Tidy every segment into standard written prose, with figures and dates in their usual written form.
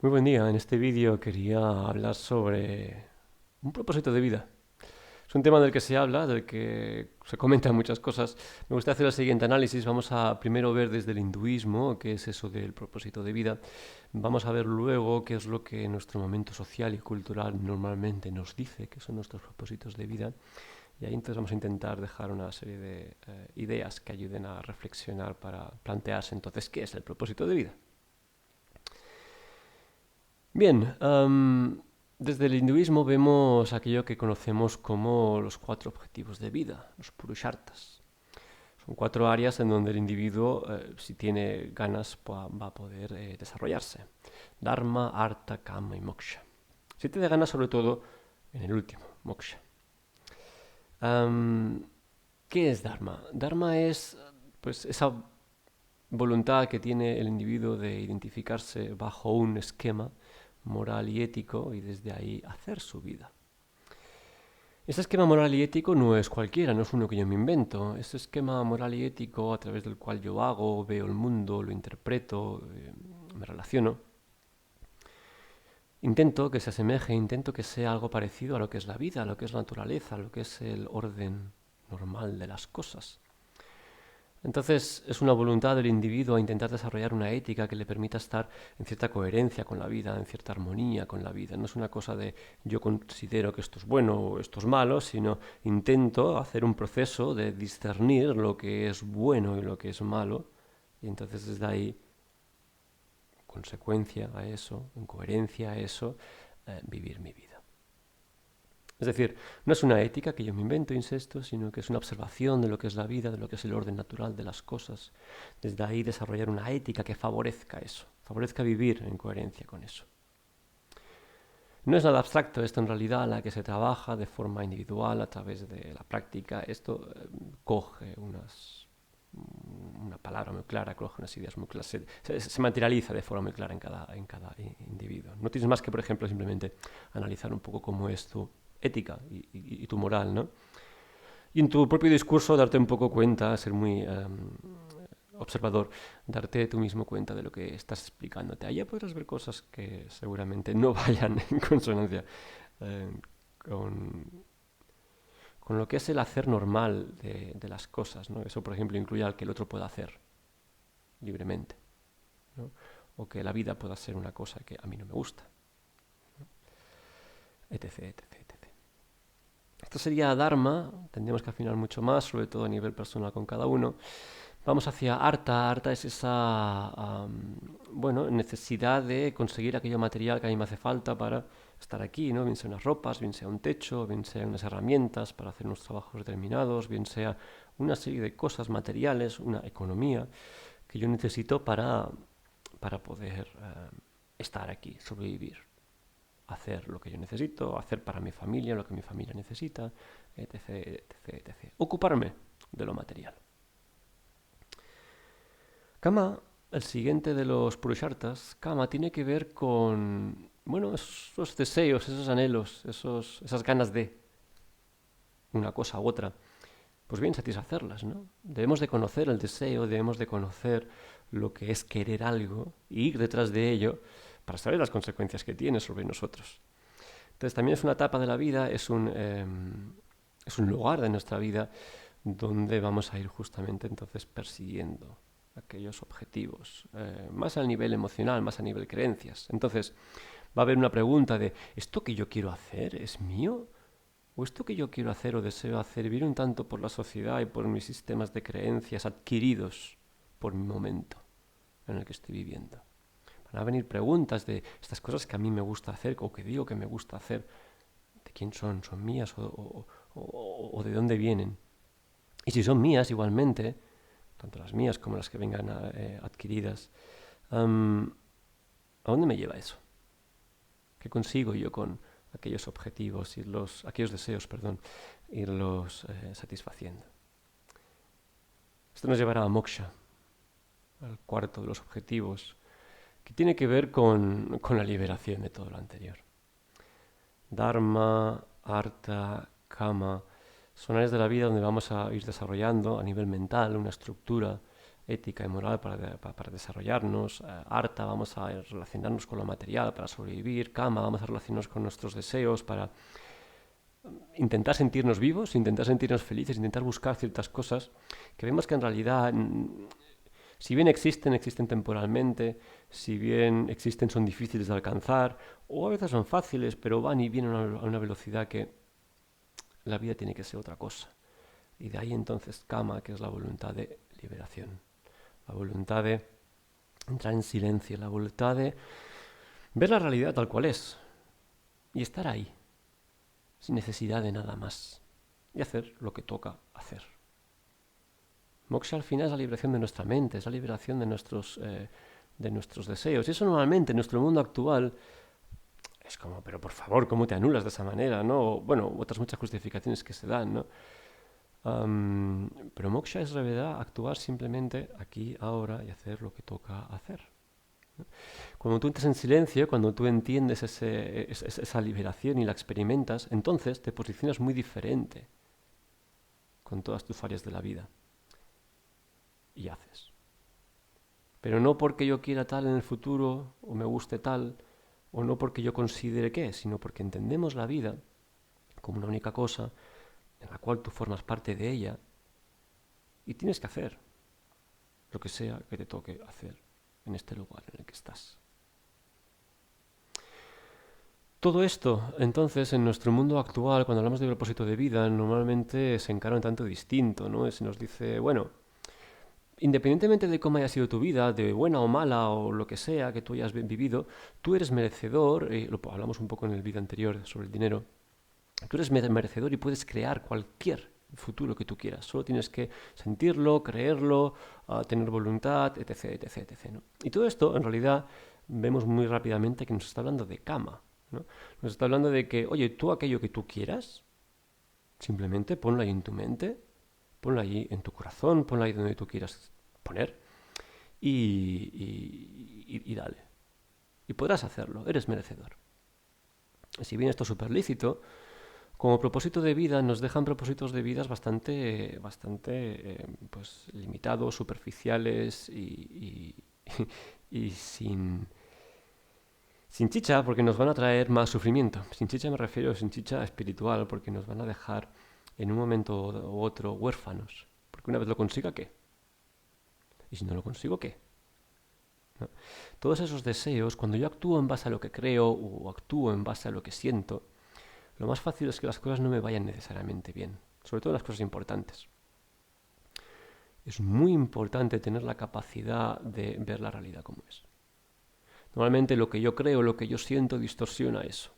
Muy buen día. En este vídeo quería hablar sobre un propósito de vida. Es un tema del que se habla, del que se comentan muchas cosas. Me gustaría hacer el siguiente análisis. Vamos a primero ver desde el hinduismo qué es eso del propósito de vida. Vamos a ver luego qué es lo que nuestro momento social y cultural normalmente nos dice que son nuestros propósitos de vida. Y ahí entonces vamos a intentar dejar una serie de ideas que ayuden a reflexionar para plantearse entonces qué es el propósito de vida. Bien, desde el hinduismo vemos aquello que conocemos como los cuatro objetivos de vida, los purusharthas. Son cuatro áreas en donde el individuo, si tiene ganas, va a poder desarrollarse. Dharma, Artha, Kama y Moksha. Si tiene ganas, sobre todo, en el último, Moksha. Am, ¿Qué es Dharma? Dharma es pues esa voluntad que tiene el individuo de identificarse bajo un esquema moral y ético y desde ahí hacer su vida. Ese esquema moral y ético no es cualquiera, no es uno que yo me invento. Ese esquema moral y ético a través del cual yo hago, veo el mundo, lo interpreto, me relaciono. Intento que se asemeje, intento que sea algo parecido a lo que es la vida, a lo que es la naturaleza, a lo que es el orden normal de las cosas. Entonces es una voluntad del individuo a intentar desarrollar una ética que le permita estar en cierta coherencia con la vida, en cierta armonía con la vida. No es una cosa de yo considero que esto es bueno o esto es malo, sino intento hacer un proceso de discernir lo que es bueno y lo que es malo. Y entonces desde ahí, consecuencia a eso, en coherencia a eso, vivir mi vida. Es decir, no es una ética que yo me invento, insisto, sino que es una observación de lo que es la vida, de lo que es el orden natural de las cosas. Desde ahí desarrollar una ética que favorezca eso, favorezca vivir en coherencia con eso. No es nada abstracto esto en realidad, a la que se trabaja de forma individual a través de la práctica. Esto coge una palabra muy clara, coge unas ideas muy claras, se materializa de forma muy clara en cada individuo. No tienes más que, por ejemplo, simplemente analizar un poco cómo es tu ética y tu moral, ¿no? Y en tu propio discurso darte un poco cuenta, ser muy observador, darte tú mismo cuenta de lo que estás explicándote. Allá podrás ver cosas que seguramente no vayan en consonancia eh, con, con lo que es el hacer normal de las cosas, ¿no? Eso, por ejemplo, incluye al que el otro pueda hacer libremente, ¿no? O que la vida pueda ser una cosa que a mí no me gusta, ¿no? etc, etc, etc. Esto sería Dharma, tendríamos que afinar mucho más, sobre todo a nivel personal con cada uno. Vamos hacia Artha. Artha es esa necesidad de conseguir aquello material que a mí me hace falta para estar aquí, ¿no? Bien sea unas ropas, bien sea un techo, bien sea unas herramientas para hacer unos trabajos determinados, bien sea una serie de cosas materiales, una economía que yo necesito para poder estar aquí, sobrevivir, hacer lo que yo necesito, hacer para mi familia lo que mi familia necesita, etc, etc, etc. Ocuparme de lo material. Kama, el siguiente de los Purusharthas, Kama tiene que ver con, bueno, esos deseos, esos anhelos, esas ganas de una cosa u otra. Pues bien, satisfacerlas, ¿no? Debemos de conocer el deseo, debemos de conocer lo que es querer algo y ir detrás de ello para saber las consecuencias que tiene sobre nosotros. Entonces también es una etapa de la vida, es un lugar de nuestra vida donde vamos a ir justamente entonces persiguiendo aquellos objetivos, más a nivel emocional, más a nivel creencias. Entonces va a haber una pregunta de, ¿esto que yo quiero hacer es mío? ¿O esto que yo quiero hacer o deseo hacer viene un tanto por la sociedad y por mis sistemas de creencias adquiridos por mi momento en el que estoy viviendo? Van a venir preguntas de estas cosas que a mí me gusta hacer o que digo que me gusta hacer, ¿de quién son? ¿Son mías o de dónde vienen? Y si son mías igualmente, tanto las mías como las que vengan adquiridas, ¿a dónde me lleva eso? ¿Qué consigo yo con aquellos objetivos y aquellos deseos, perdón, irlos satisfaciendo? Esto nos llevará a moksha, al cuarto de los objetivos, que tiene que ver con la liberación de todo lo anterior. Dharma, Artha, Kama, son áreas de la vida donde vamos a ir desarrollando a nivel mental una estructura ética y moral para desarrollarnos, arta, vamos a relacionarnos con lo material para sobrevivir, kama, vamos a relacionarnos con nuestros deseos para intentar sentirnos vivos, intentar sentirnos felices, intentar buscar ciertas cosas que vemos que en realidad, si bien existen temporalmente, si bien existen son difíciles de alcanzar, o a veces son fáciles, pero van y vienen a una velocidad que la vida tiene que ser otra cosa. Y de ahí entonces kama, que es la voluntad de liberación, la voluntad de entrar en silencio, la voluntad de ver la realidad tal cual es y estar ahí, sin necesidad de nada más, y hacer lo que toca hacer. Moksha al final es la liberación de nuestra mente, es la liberación de nuestros deseos. Y eso normalmente en nuestro mundo actual es como, pero por favor, ¿cómo te anulas de esa manera? ¿No? Bueno, otras muchas justificaciones que se dan, ¿no? Pero moksha es realidad actuar simplemente aquí, ahora y hacer lo que toca hacer. Cuando tú entras en silencio, cuando tú entiendes esa liberación y la experimentas, entonces te posicionas muy diferente con todas tus áreas de la vida y haces. Pero no porque yo quiera tal en el futuro o me guste tal, o no porque yo considere que, sino porque entendemos la vida como una única cosa en la cual tú formas parte de ella y tienes que hacer lo que sea que te toque hacer en este lugar en el que estás. Todo esto, entonces, en nuestro mundo actual, cuando hablamos de propósito de vida, normalmente se encara un tanto distinto, ¿no? Se nos dice, bueno, independientemente de cómo haya sido tu vida, de buena o mala o lo que sea que tú hayas vivido, tú eres merecedor, lo hablamos un poco en el vídeo anterior sobre el dinero, tú eres merecedor y puedes crear cualquier futuro que tú quieras. Solo tienes que sentirlo, creerlo, tener voluntad, etc, etc, etc, ¿no? Y todo esto, en realidad, vemos muy rápidamente que nos está hablando de kama, ¿no? Nos está hablando de que, oye, tú aquello que tú quieras, simplemente ponlo ahí en tu mente, ponlo ahí en tu corazón, ponlo ahí donde tú quieras poner y dale. Y podrás hacerlo, eres merecedor. Si bien esto es súper lícito, como propósito de vida nos dejan propósitos de vidas bastante pues, limitados, superficiales y sin chicha, porque nos van a traer más sufrimiento. Sin chicha me refiero sin chicha espiritual, porque nos van a dejar en un momento u otro huérfanos. Porque una vez lo consiga, ¿qué? Y si no lo consigo, ¿qué? ¿No? Todos esos deseos, cuando yo actúo en base a lo que creo o actúo en base a lo que siento, lo más fácil es que las cosas no me vayan necesariamente bien, sobre todo las cosas importantes. Es muy importante tener la capacidad de ver la realidad como es. Normalmente lo que yo creo, lo que yo siento, distorsiona eso,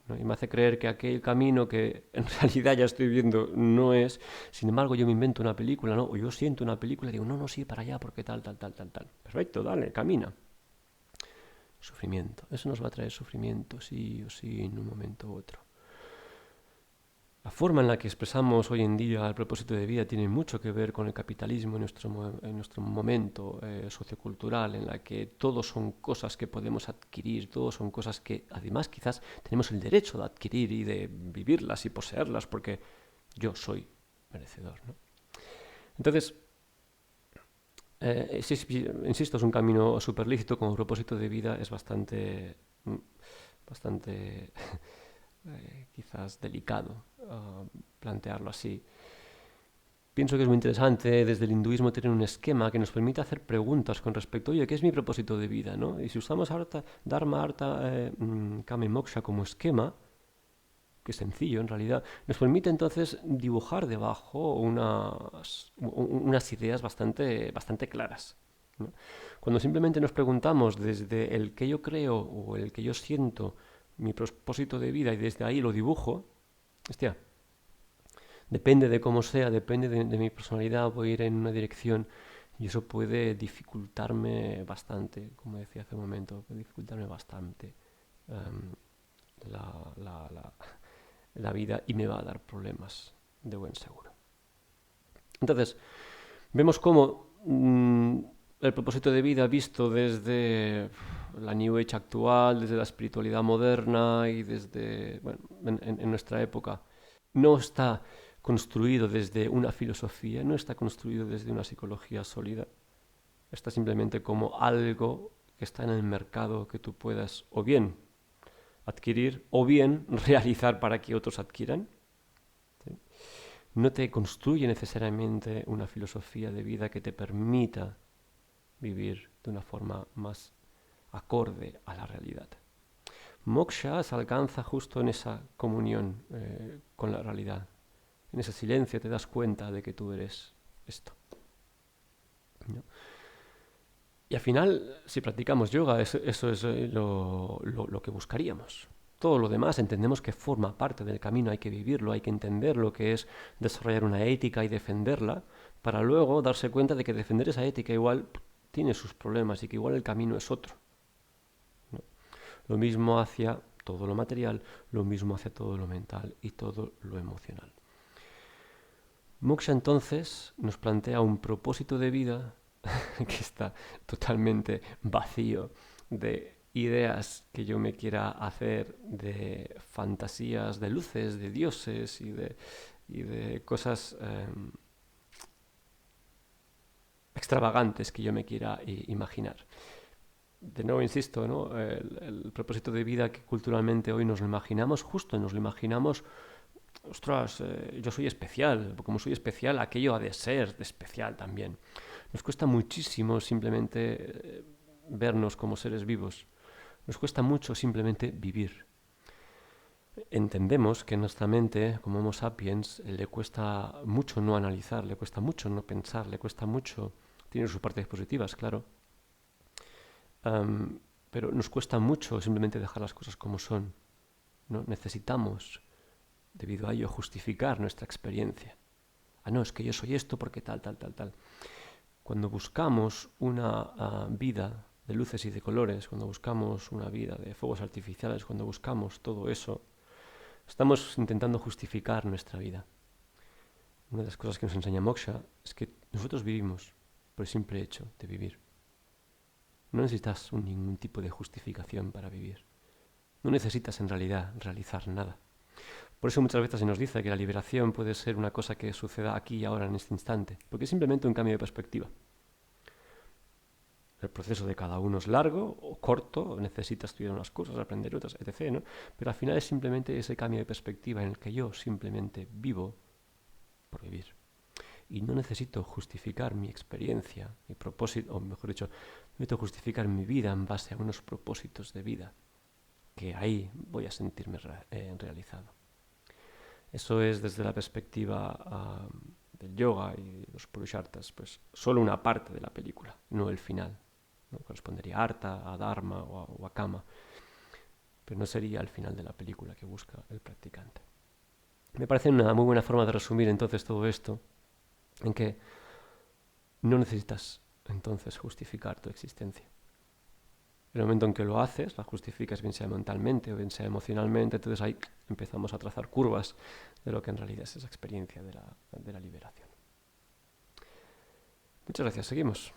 ¿no? Y me hace creer que aquel camino que en realidad ya estoy viendo no es. Sin embargo, yo me invento una película, ¿no? O yo siento una película y digo, no, no, sí, para allá, porque tal, tal, tal, tal, tal. Perfecto, dale, camina. Sufrimiento. Eso nos va a traer sufrimiento, sí o sí, en un momento u otro. La forma en la que expresamos hoy en día el propósito de vida tiene mucho que ver con el capitalismo en nuestro momento sociocultural, en la que todo son cosas que podemos adquirir, todo son cosas que además quizás tenemos el derecho de adquirir y de vivirlas y poseerlas porque yo soy merecedor, ¿no? Entonces, insisto, es un camino súper lícito como propósito de vida, es bastante quizás delicado plantearlo así. Pienso que es muy interesante desde el hinduismo tener un esquema que nos permite hacer preguntas con respecto, oye, ¿qué es mi propósito de vida? ¿No? Y si usamos Dharma, Artha, Kama y Moksha como esquema, que es sencillo en realidad, nos permite entonces dibujar debajo unas ideas bastante claras, ¿no? Cuando simplemente nos preguntamos desde el que yo creo o el que yo siento mi propósito de vida y desde ahí lo dibujo, hostia, depende de cómo sea, depende de mi personalidad, voy a ir en una dirección y eso puede dificultarme bastante, como decía hace un momento, puede dificultarme bastante um, la, la, la, la vida y me va a dar problemas de buen seguro. Entonces, vemos cómo el propósito de vida visto desde la New Age actual, desde la espiritualidad moderna y desde, bueno, en nuestra época, no está construido desde una filosofía, no está construido desde una psicología sólida. Está simplemente como algo que está en el mercado que tú puedas o bien adquirir o bien realizar para que otros adquieran. ¿Sí? No te construye necesariamente una filosofía de vida que te permita vivir de una forma más acorde a la realidad. Moksha se alcanza justo en esa comunión con la realidad. En ese silencio te das cuenta de que tú eres esto, ¿no? Y al final, si practicamos yoga, eso es lo que buscaríamos. Todo lo demás entendemos que forma parte del camino, hay que vivirlo, hay que entender lo que es desarrollar una ética y defenderla, para luego darse cuenta de que defender esa ética igual tiene sus problemas y que igual el camino es otro, ¿no? Lo mismo hacia todo lo material, lo mismo hacia todo lo mental y todo lo emocional. Moksha entonces nos plantea un propósito de vida que está totalmente vacío de ideas que yo me quiera hacer, de fantasías, de luces, de dioses y de cosas extravagantes que yo me quiera imaginar. De nuevo insisto, ¿no? El propósito de vida que culturalmente hoy nos lo imaginamos, justo nos lo imaginamos, ostras, yo soy especial, como soy especial, aquello ha de ser especial también. Nos cuesta muchísimo simplemente vernos como seres vivos. Nos cuesta mucho simplemente vivir. Entendemos que en nuestra mente, como Homo sapiens, le cuesta mucho no analizar, le cuesta mucho no pensar, le cuesta mucho... Tiene sus partes positivas, claro. Pero nos cuesta mucho simplemente dejar las cosas como son, ¿no? Necesitamos, debido a ello, justificar nuestra experiencia. Ah, no, es que yo soy esto porque tal, tal, tal, tal. Cuando buscamos una vida de luces y de colores, cuando buscamos una vida de fuegos artificiales, cuando buscamos todo eso, estamos intentando justificar nuestra vida. Una de las cosas que nos enseña Moksha es que nosotros vivimos por el simple hecho de vivir. No necesitas ningún tipo de justificación para vivir. No necesitas en realidad realizar nada. Por eso muchas veces se nos dice que la liberación puede ser una cosa que suceda aquí y ahora en este instante, porque es simplemente un cambio de perspectiva. El proceso de cada uno es largo o corto, necesita estudiar unas cosas, aprender otras, etc., ¿no? Pero al final es simplemente ese cambio de perspectiva en el que yo simplemente vivo por vivir. Y no necesito justificar mi experiencia, mi propósito, o mejor dicho, necesito justificar mi vida en base a unos propósitos de vida, que ahí voy a sentirme realizado. Eso es desde la perspectiva del yoga y los purusharthas, pues solo una parte de la película, no el final, ¿no? Correspondería a Artha, a Dharma o a Kama, pero no sería el final de la película que busca el practicante. Me parece una muy buena forma de resumir entonces todo esto, en que no necesitas entonces justificar tu existencia. En el momento en que lo haces, la justificas bien sea mentalmente o bien sea emocionalmente, entonces ahí empezamos a trazar curvas de lo que en realidad es esa experiencia de la liberación. Muchas gracias, seguimos.